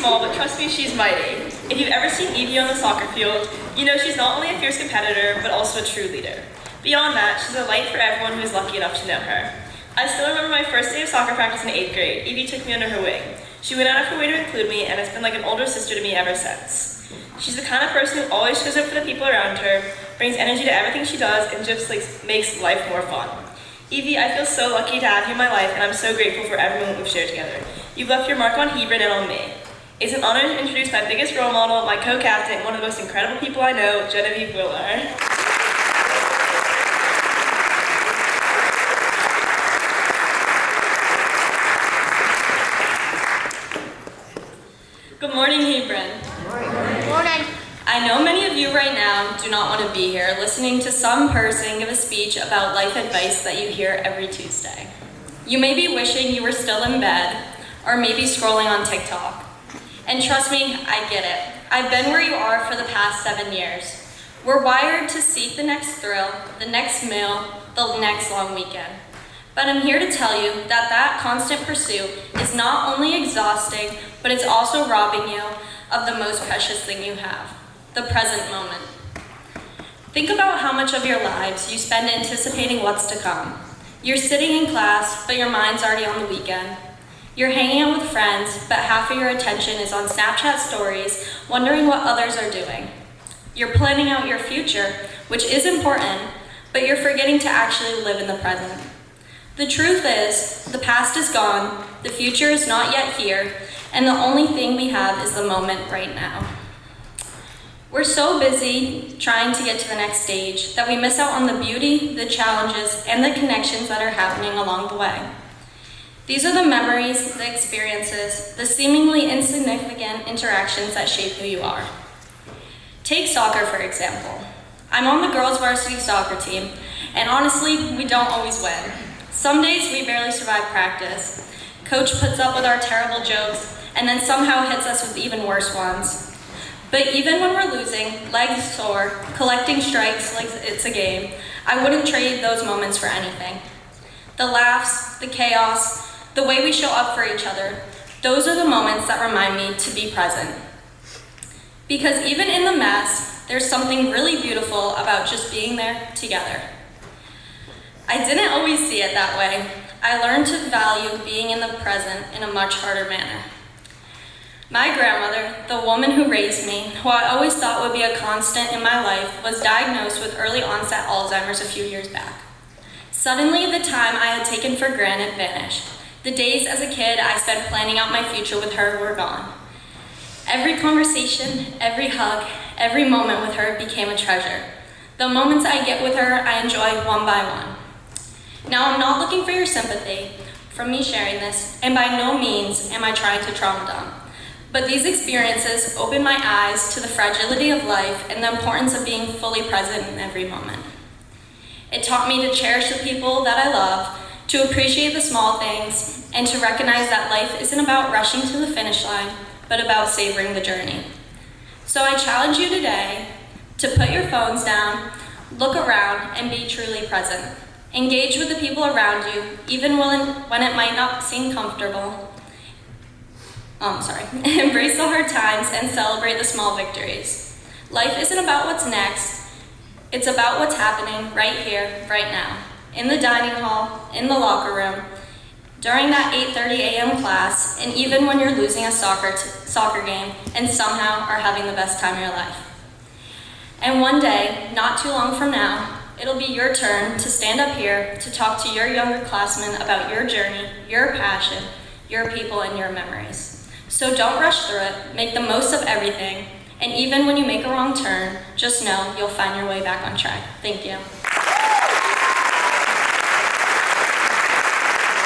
small, but trust me, she's mighty. If you've ever seen Evie on the soccer field, you know she's not only a fierce competitor, but also a true leader. Beyond that, she's a light for everyone who is lucky enough to know her. I still remember my first day of soccer practice in 8th grade. Evie took me under her wing. She went out of her way to include me, and it's been like an older sister to me ever since. She's the kind of person who always shows up for the people around her, brings energy to everything she does, and just makes life more fun. Evie, I feel so lucky to have you in my life, and I'm so grateful for every moment we've shared together. You've left your mark on Hebron and on me. It's an honor to introduce my biggest role model, my co-captain, one of the most incredible people I know, Genevieve Willer. Good morning, Hebron. Good morning. I know many of you right now do not want to be here listening to some person give a speech about life advice that you hear every Tuesday. You may be wishing you were still in bed, or maybe scrolling on TikTok. And trust me, I get it. I've been where you are for the past 7 years. We're wired to seek the next thrill, the next meal, the next long weekend. But I'm here to tell you that that constant pursuit is not only exhausting, but it's also robbing you of the most precious thing you have, the present moment. Think about how much of your lives you spend anticipating what's to come. You're sitting in class, but your mind's already on the weekend. You're hanging out with friends, but half of your attention is on Snapchat stories, wondering what others are doing. You're planning out your future, which is important, but you're forgetting to actually live in the present. The truth is, the past is gone, the future is not yet here, and the only thing we have is the moment right now. We're so busy trying to get to the next stage that we miss out on the beauty, the challenges, and the connections that are happening along the way. These are the memories, the experiences, the seemingly insignificant interactions that shape who you are. Take soccer, for example. I'm on the girls' varsity soccer team, and honestly, we don't always win. Some days we barely survive practice. Coach puts up with our terrible jokes, and then somehow hits us with even worse ones. But even when we're losing, legs sore, collecting strikes like it's a game, I wouldn't trade those moments for anything. The laughs, the chaos, the way we show up for each other, those are the moments that remind me to be present. Because even in the mess, there's something really beautiful about just being there together. I didn't always see it that way. I learned to value being in the present in a much harder manner. My grandmother, the woman who raised me, who I always thought would be a constant in my life, was diagnosed with early onset Alzheimer's a few years back. Suddenly, the time I had taken for granted vanished. The days as a kid I spent planning out my future with her were gone. Every conversation, every hug, every moment with her became a treasure. The moments I get with her, I enjoy one by one. Now, I'm not looking for your sympathy from me sharing this, and by no means am I trying to trauma dump. But these experiences open my eyes to the fragility of life and the importance of being fully present in every moment. It taught me to cherish the people that I love, to appreciate the small things, and to recognize that life isn't about rushing to the finish line, but about savoring the journey. So I challenge you today to put your phones down, look around, and be truly present. Engage with the people around you, even when it might not seem comfortable. Embrace the hard times and celebrate the small victories. Life isn't about what's next, it's about what's happening right here, right now. In the dining hall, in the locker room, during that 8:30 a.m. class, and even when you're losing a soccer game and somehow are having the best time of your life. And one day, not too long from now, it'll be your turn to stand up here to talk to your younger classmen about your journey, your passion, your people, and your memories. So don't rush through it, make the most of everything, and even when you make a wrong turn, just know you'll find your way back on track. Thank you.